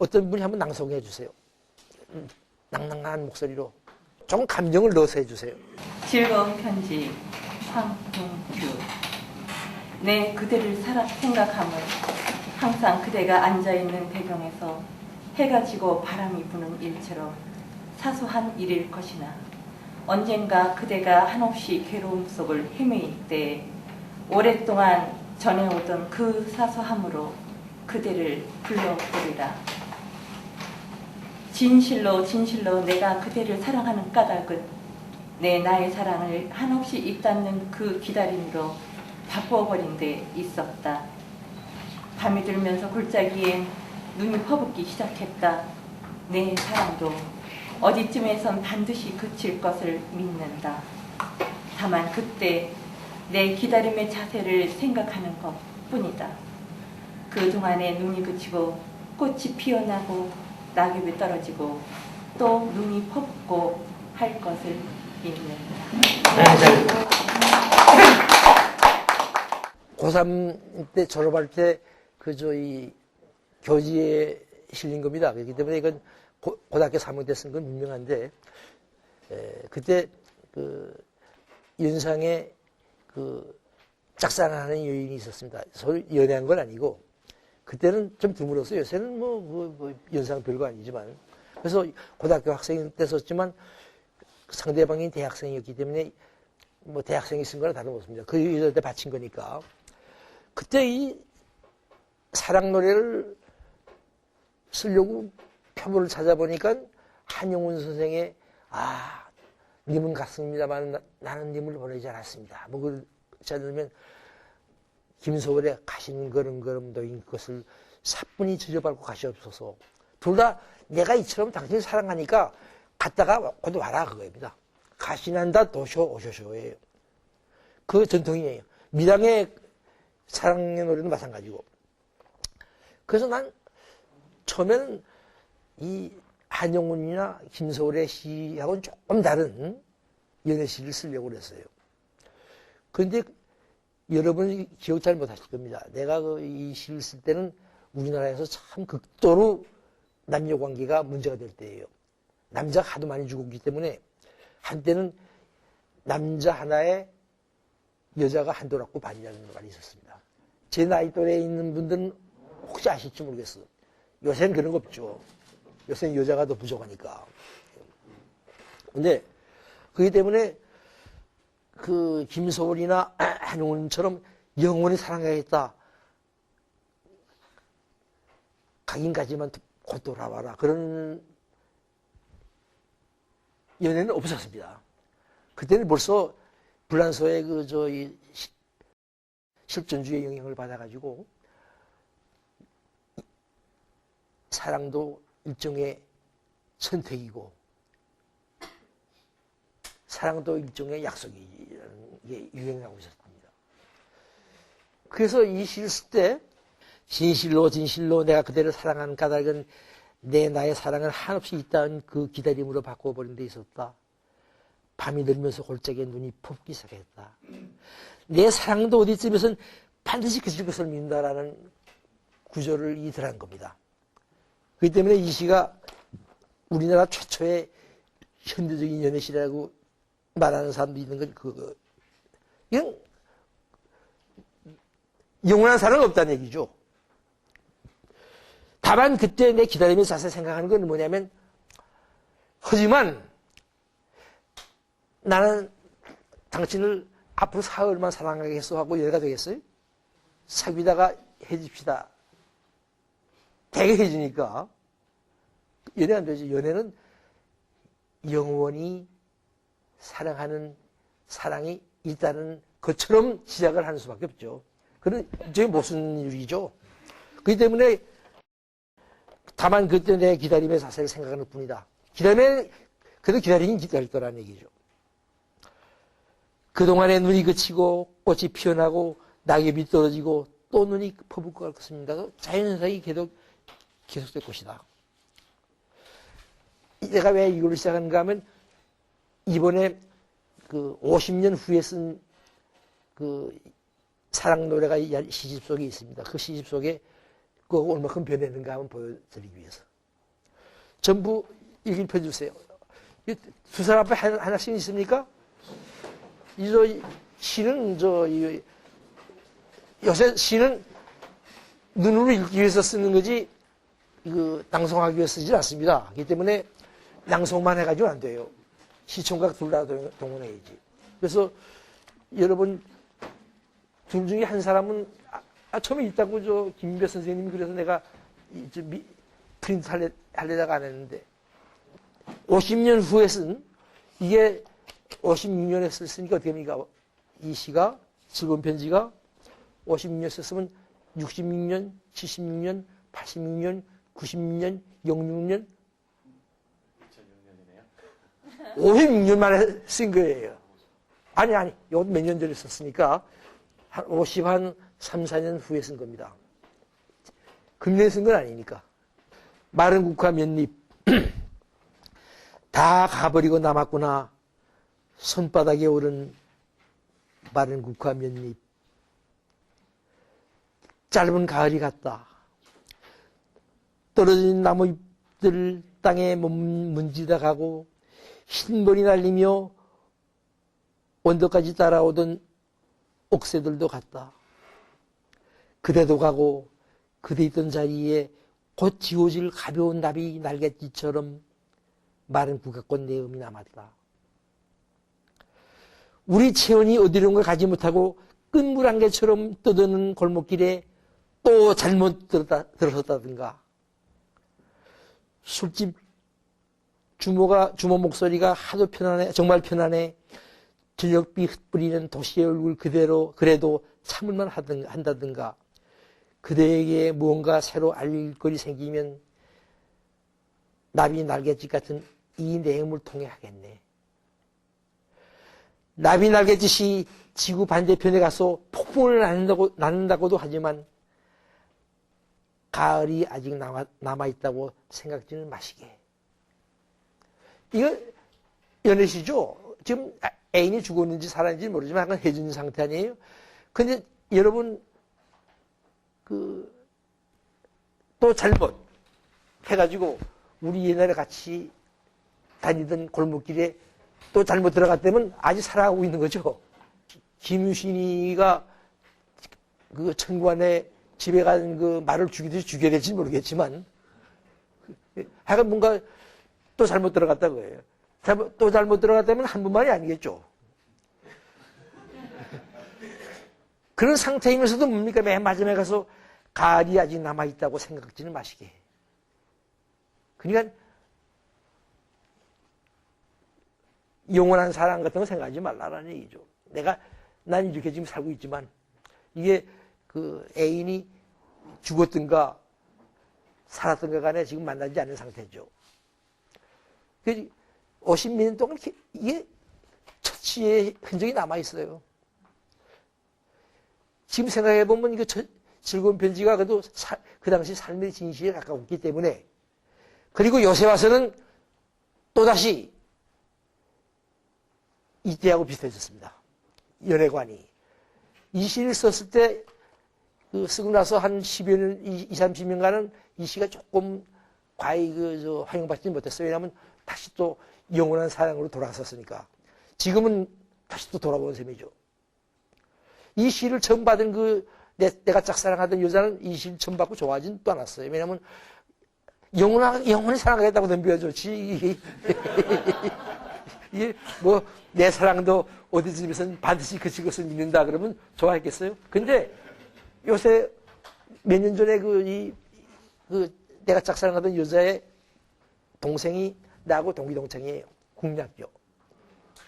어떤 분이 한번 낭송해 주세요. 낭낭한 목소리로 조금 감정을 넣어서 해주세요. 즐거운 편지 황동규. 내 그대를 생각함은 항상 그대가 앉아있는 배경에서 해가 지고 바람이 부는 일처럼 사소한 일일 것이나 언젠가 그대가 한없이 괴로움 속을 헤매일 때 오랫동안 전해오던 그 사소함으로 그대를 불러보리라. 진실로 진실로 내가 그대를 사랑하는 까닭은 나의 사랑을 한없이 입닫는 그 기다림으로 바꾸어버린 데 있었다. 밤이 들면서 골짜기엔 눈이 퍼붓기 시작했다. 내 사랑도 어디쯤에선 반드시 그칠 것을 믿는다. 다만 그때 내 기다림의 자세를 생각하는 것 뿐이다. 그동안에 눈이 그치고 꽃이 피어나고 낙엽이 떨어지고 또 눈이 퍼붓고 할 것을 믿는다. 고3 때 졸업할 때 이 교지에 실린 겁니다. 그렇기 때문에 이건 고등학교 3학년 때 쓴 건 분명한데, 그때 연상에 짝사랑하는 여인이 있었습니다. 소위 연애한 건 아니고, 그때는 좀 드물었어요. 요새는 연상 별거 아니지만. 그래서 고등학교 학생 때 썼지만 상대방이 대학생이었기 때문에 대학생이 쓴 거나 다름없습니다. 그 여자한테 바친 거니까. 그때 이 사랑 노래를 쓰려고 표본을 찾아보니까 한용운 선생의 님은 갔습니다만 나는 님을 보내지 않았습니다. 그렇지 않으면 김소월의 가시는 걸음걸음 너인 것을 사뿐히 지져밟고 가시옵소서. 둘 다 내가 이처럼 당신을 사랑하니까 갔다가 곧 와라 그거입니다. 가시난다 도쇼 오쇼쇼예요. 그 전통이에요. 미랑의 사랑의 노래도 마찬가지고. 그래서 난 처음에는 이 한용운이나 김소월의 시하고는 조금 다른 연애시를 쓰려고 그랬어요. 그런데 여러분이 기억 잘 못하실 겁니다. 내가 이 시를 쓸 때는 우리나라에서 참 극도로 남녀관계가 문제가 될 때예요. 남자가 하도 많이 죽었기 때문에 한때는 남자 하나에 여자가 한 도락고 반이라는 말이 있었습니다. 제 나이 또래에 있는 분들은 혹시 아실지 모르겠어요. 요새는 그런 거 없죠. 요새는 여자가 더 부족하니까. 근데 그렇기 때문에 김소월이나 한용운처럼 영원히 사랑하겠다. 각인까지만 곧 돌아와라. 그런 연애는 없었습니다. 그때는 벌써 불란서의 실존주의 영향을 받아가지고 사랑도 일종의 선택이고 사랑도 일종의 약속이라는 게 유행하고 있었습니다. 그래서 이 시를 쓸 때 진실로 진실로 내가 그대를 사랑하는 까닭은 나의 사랑을 한없이 있다는 그 기다림으로 바꿔버린 데 있었다. 밤이 들면서 골짜기에 눈이 퍼붓기 시작했다. 내 사랑도 어디쯤에선 반드시 그칠 것을 믿는다라는 구조를 들어간 겁니다. 그렇기 때문에 이 시가 우리나라 최초의 현대적인 연애시라고 말하는 사람도 있는 건 이건 영원한 사랑은 없다는 얘기죠. 다만 그때 내 기다림의 자세 생각하는 건 뭐냐면, 하지만 나는 당신을 앞으로 사흘만 사랑하겠어 하고 연애가 되겠어요? 사귀다가 헤집시다. 되게 헤지니까 연애 안 되지. 연애는 영원히 사랑하는 사랑이 있다는 것처럼 시작을 하는 수밖에 없죠. 그건 저게 무슨 일이죠. 그렇기 때문에 다만 그때 내 기다림의 자세를 생각하는 뿐이다. 기다림에 그래도 기다리긴 기다릴 거라는 얘기죠. 그동안에 눈이 그치고 꽃이 피어나고 낙엽이 떨어지고 또 눈이 퍼붓고 갈 것입니다. 자연현상이 계속될 것이다. 내가 왜 이걸 시작하는가 하면 이번에 50년 후에 쓴 사랑 노래가 시집 속에 있습니다. 그 시집 속에 그거 얼마큼 변했는가 한번 보여드리기 위해서. 전부 얘기를 펴주세요. 이 두 사람 앞에 하나씩 있습니까? 시는, 요새 시는 눈으로 읽기 위해서 쓰는 거지, 낭송하기 위해서 쓰지 않습니다. 그렇기 때문에 낭송만 해가지고 안 돼요. 시청각 둘 다 동원해야지. 그래서 여러분, 둘 중에 한 사람은, 처음에 있다고 김인배 선생님이 그래서 내가 프린트 하려다가 안 했는데, 50년 후에 쓴, 이게 56년에 썼으니까 어떻게 됩니까? 이 시가, 즐거운 편지가 56년 썼으면 66년, 76년, 86년, 96년, 06년, 2006년이네요. 56년 만에 쓴 거예요. 아니, 이것도 몇 년 전에 썼으니까 한 3, 4년 후에 쓴 겁니다. 금년에 쓴 건 아니니까. 마른 국화 몇 잎. 다 가버리고 남았구나. 손바닥에 오른 마른 국화 몇 잎. 짧은 가을이 갔다. 떨어진 나무 잎들 땅에 문지다 가고 흰머리 날리며 언덕까지 따라오던 옥새들도 갔다. 그대도 가고 그대 있던 자리에 곧 지워질 가벼운 나비 날갯짓처럼 마른 국화꽃 내음이 남았다. 우리 채원이 어디론가 가지 못하고 끈물 한 개처럼 떠드는 골목길에 또 잘못 들어섰다든가, 술집 주모 목소리가 하도 편안해, 정말 편안해. 저녁비 흩뿌리는 도시의 얼굴 그대로 그래도 참을만 한다든가, 그대에게 무언가 새로 알릴 거리 생기면 나비 날갯짓 같은 이 내용을 통해 하겠네. 나비 날갯짓이 지구 반대편에 가서 폭풍을 낳는다고도 하지만 가을이 아직 남아있다고 생각지는 마시게. 이거 연애시죠? 지금 애인이 죽었는지 살았는지 모르지만 약간 해준 상태 아니에요? 근데 여러분, 또 잘못 해가지고 우리 옛날에 같이 다니던 골목길에 또 잘못 들어갔다면 아직 살아가고 있는 거죠. 김유신이가 천관에 집에 간 말을 죽이듯이 죽여야 될지 모르겠지만, 하여간 뭔가 또 잘못 들어갔다고 해요. 또 잘못 들어갔다면 한 분만이 아니겠죠. 그런 상태이면서도 뭡니까? 맨 마지막에 가서 가을이 아직 남아있다고 생각지는 마시게. 그러니까 영원한 사랑 같은 거 생각하지 말라라는 얘기죠. 난 이렇게 지금 살고 있지만 이게 애인이 죽었든가 살았든가 간에 지금 만나지 않은 상태죠. 50몇 년 동안 이게 처치의 흔적이 남아있어요. 지금 생각해보면 이거 즐거운 편지가 그래도 그 당시 삶의 진실에 가까웠기 때문에, 그리고 요새 와서는 또다시 이때하고 비슷해졌습니다. 연애관이. 이 시를 썼을 때, 쓰고 나서 한 10여 년, 20, 30년간은 이 시가 조금 과히 환영받지 못했어요. 왜냐하면 다시 또 영원한 사랑으로 돌아갔었으니까. 지금은 다시 또 돌아보는 셈이죠. 이 시를 처음 받은 내가 짝사랑하던 여자는 이 시를 처음 받고 좋아하진 또 않았어요. 왜냐하면 영원히 사랑하겠다고 덤벼줬지. 이게 내 사랑도 어디쯤에서는 반드시 그칠 것을 믿는다 그러면 좋아했겠어요? 근데 요새 몇 년 전에 내가 짝사랑하던 여자의 동생이 나하고 동기동창이에요. 국민학교.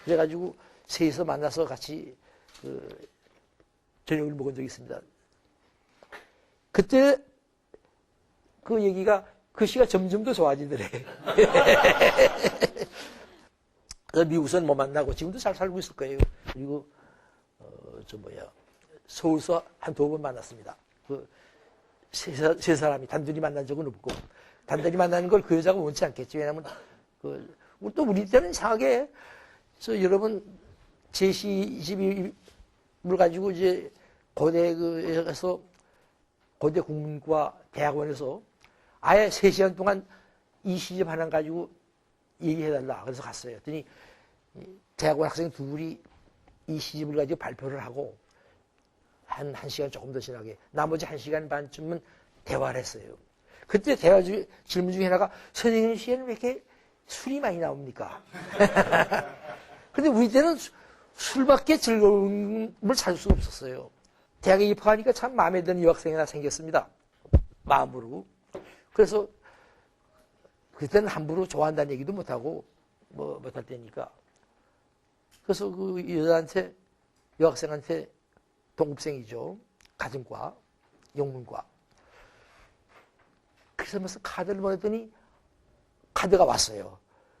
그래가지고 셋이서 만나서 같이 저녁을 먹은 적이 있습니다. 그때 그 얘기가, 그 시가 점점 더 좋아지더래. 미국에서는 못 만나고 지금도 잘 살고 있을 거예요. 그리고 서울서 한 2번 만났습니다. 세 사람이 단둘이 만난 적은 없고, 단둘이 만나는 걸 그 여자가 원치 않겠지. 왜냐하면 또 우리 때는 이상하게 여러분 제22을 가지고 이제 고대 국문과 대학원에서 아예 3시간 동안 이 시집 하나 가지고 얘기해달라. 그래서 갔어요. 그랬더니 대학원 학생 둘이 이 시집을 가지고 발표를 하고 한 1시간 조금 더 지나게 나머지 1시간 반쯤은 대화를 했어요. 그때 대화 질문 중에 하나가 선생님 씨에는 왜 이렇게 술이 많이 나옵니까? 근데 우리 때는 술밖에 즐거움을 찾을 수가 없었어요. 대학에 입학하니까 참 마음에 드는 여학생이 하나 생겼습니다. 마음으로. 그래서 그때는 함부로 좋아한다는 얘기도 못하고 못할 때니까. 그래서 그 여자한테 여학생한테 동급생이죠. 가정과 영문과. 그래서 무슨 카드를 보냈더니 카드가 왔어요.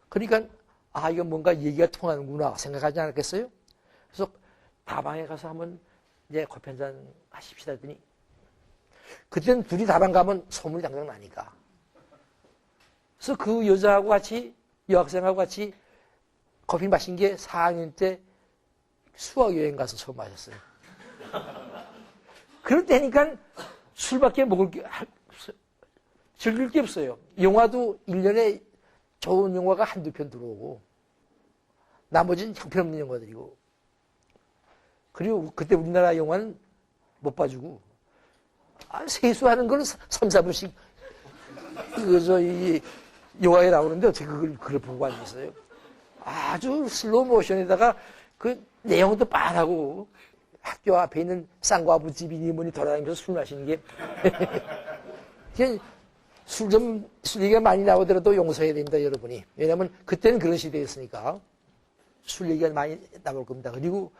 그러니까 이건 뭔가 얘기가 통하는구나 생각하지 않았겠어요? 그래서 다방에 가서 한번 이제 커피 한잔 하십시다 했더니 그때는 둘이 다방 가면 소문이 당장 나니까. 그래서 그 여자하고 같이 여학생하고 같이 커피 마신 게 4학년 때 수학여행 가서 처음 마셨어요. 그럴 때니까 술밖에 즐길 게 없어요. 영화도 1년에 좋은 영화가 한두 편 들어오고 나머지는 형편없는 영화들이고 그리고 그때 우리나라 영화는 못 봐주고 세수하는 걸 3, 4분씩 이 영화에 나오는데 어떻게 그걸 보고 앉아있어요. 아주 슬로우 모션에다가 그 내용도 빤하고 학교 앞에 있는 쌍과부집이니 뭐니 돌아다니면서 술 마시는 게 술 얘기가 많이 나오더라도 용서해야 됩니다, 여러분이. 왜냐하면 그때는 그런 시대였으니까 술 얘기가 많이 나올 겁니다. 그리고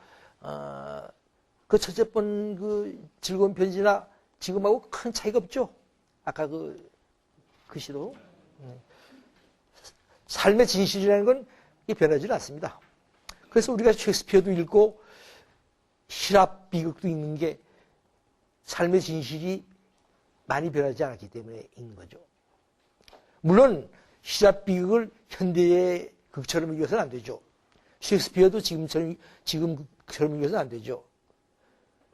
그 첫째 번 그 즐거운 편지나 지금하고 큰 차이가 없죠. 아까 그 시도 삶의 진실이라는 건 변하지 않습니다. 그래서 우리가 셰익스피어도 읽고 시랍 비극도 읽는 게 삶의 진실이 많이 변하지 않았기 때문에 읽는 거죠. 물론 시랍 비극을 현대의 극처럼 읽어서는 안 되죠. 셰익스피어도 지금처럼 읽어서는 안 되죠.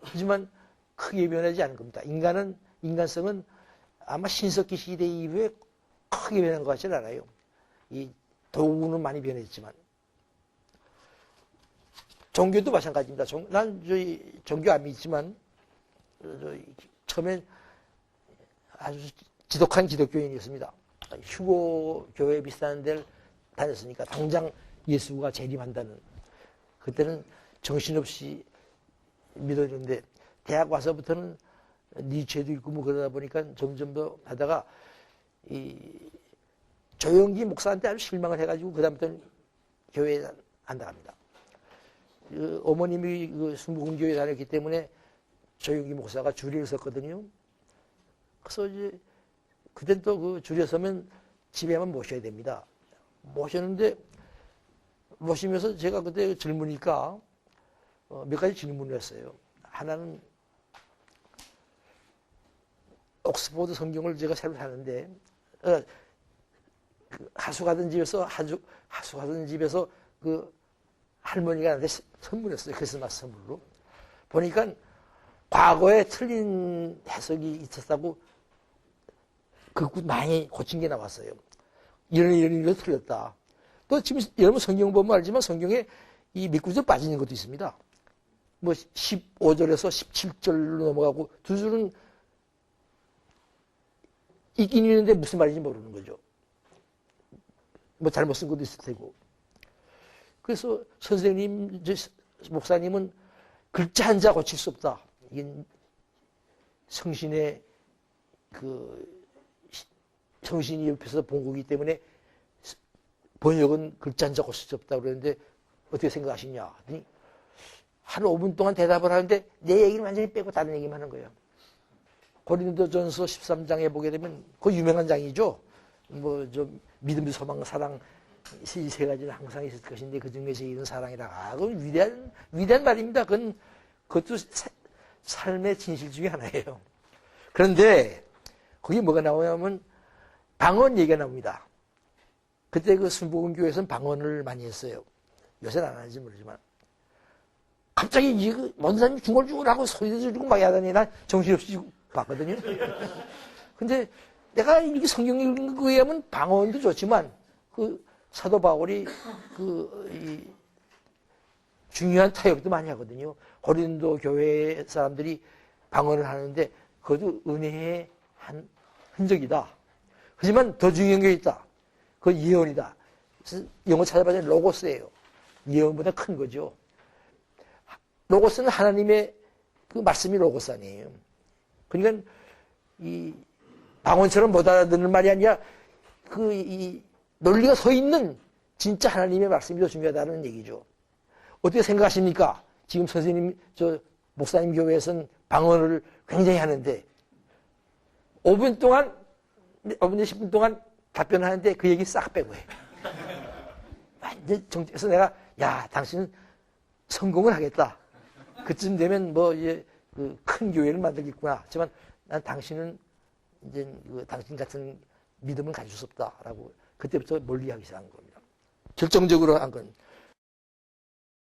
하지만 크게 변하지 않은 겁니다. 인간성은 아마 신석기 시대 이후에 크게 변한 것 같지는 않아요. 이 도구는 많이 변했지만. 종교도 마찬가지입니다. 난 종교 안 믿지만 처음엔 아주 지독한 기독교인이었습니다. 휴고 교회 비슷한 데를 다녔으니까 당장 예수가 재림한다는 그때는 정신없이 믿어졌는데 대학 와서부터는 니체도 읽고 뭐 그러다 보니까 점점 더 하다가 이 조영기 목사한테 아주 실망을 해가지고 그다음부터는 교회에 안 나갑니다. 어머님이 그 순복음교회 다녔기 때문에 조영기 목사가 주례를 섰거든요. 그래서 이제 그땐 또 그 줄에 서면 집에만 모셔야 됩니다. 모셨는데 모시면서 제가 그때 젊으니까 몇 가지 질문을 했어요. 하나는 옥스포드 성경을 제가 새로 사는데 그 하수 가던 집에서 그 할머니가 나한테 선물했어요. 크리스마스 선물로. 보니까 과거에 틀린 해석이 있었다고 그 많이 고친 게 나왔어요. 이런 일이 틀렸다. 또 지금 여러분 성경 보면 알지만 성경에 이 몇 구절 빠지는 것도 있습니다. 뭐 15절에서 17절로 넘어가고 두 줄은 있긴 있는데 무슨 말인지 모르는 거죠. 뭐 잘못 쓴 것도 있을 테고. 그래서 선생님, 목사님은 글자 한자 고칠 수 없다. 이게 성신의 성신이 옆에서 본 거기 때문에 번역은 글자 한자 고칠 수 없다 그러는데 어떻게 생각하시냐? 하더니 한 5분 동안 대답을 하는데 내 얘기를 완전히 빼고 다른 얘기만 하는 거예요. 고린도전서 13장에 보게 되면 그 유명한 장이죠. 뭐 좀 믿음, 소망, 사랑 이 세 가지는 항상 있을 것인데 그 중에서 이런 사랑이라. 그건 위대한 말입니다. 그것도 삶의 진실 중에 하나예요. 그런데 거기 뭐가 나오냐면 방언 얘기가 나옵니다. 그때 그 순복음교회에서는 방언을 많이 했어요. 요새는 안 하는지 모르지만. 갑자기 모든 사람이 중얼중얼하고 소리도 지르고 막 하더니 난 정신없이 봤거든요. 근데 내가 이렇게 성경 읽는 거에 하면 방언도 좋지만 그 사도 바울이 중요한 타협도 많이 하거든요. 고린도 교회 사람들이 방언을 하는데 그것도 은혜의 한 흔적이다. 하지만 더 중요한 게 있다. 그건 예언이다. 영어 찾아봤더니 로고스예요. 예언보다 큰 거죠. 로고스는 하나님의 그 말씀이 로고스 아니에요. 그러니까 이 방언처럼 못 알아듣는 말이 아니라 이 논리가 서 있는 진짜 하나님의 말씀이 더 중요하다는 얘기죠. 어떻게 생각하십니까? 지금 선생님, 목사님 교회에서는 방언을 굉장히 하는데 5분 동안, 5분, 10분 동안 답변하는데 그 얘기 싹 빼고 해. 완전 정직해서 내가, 야, 당신은 성공을 하겠다. 그쯤 되면 이제 큰 교회를 만들겠구나. 하지만 난 당신은 이제 당신 같은 믿음을 가질 수 없다라고 그때부터 멀리하기 시작한 겁니다. 결정적으로 한 건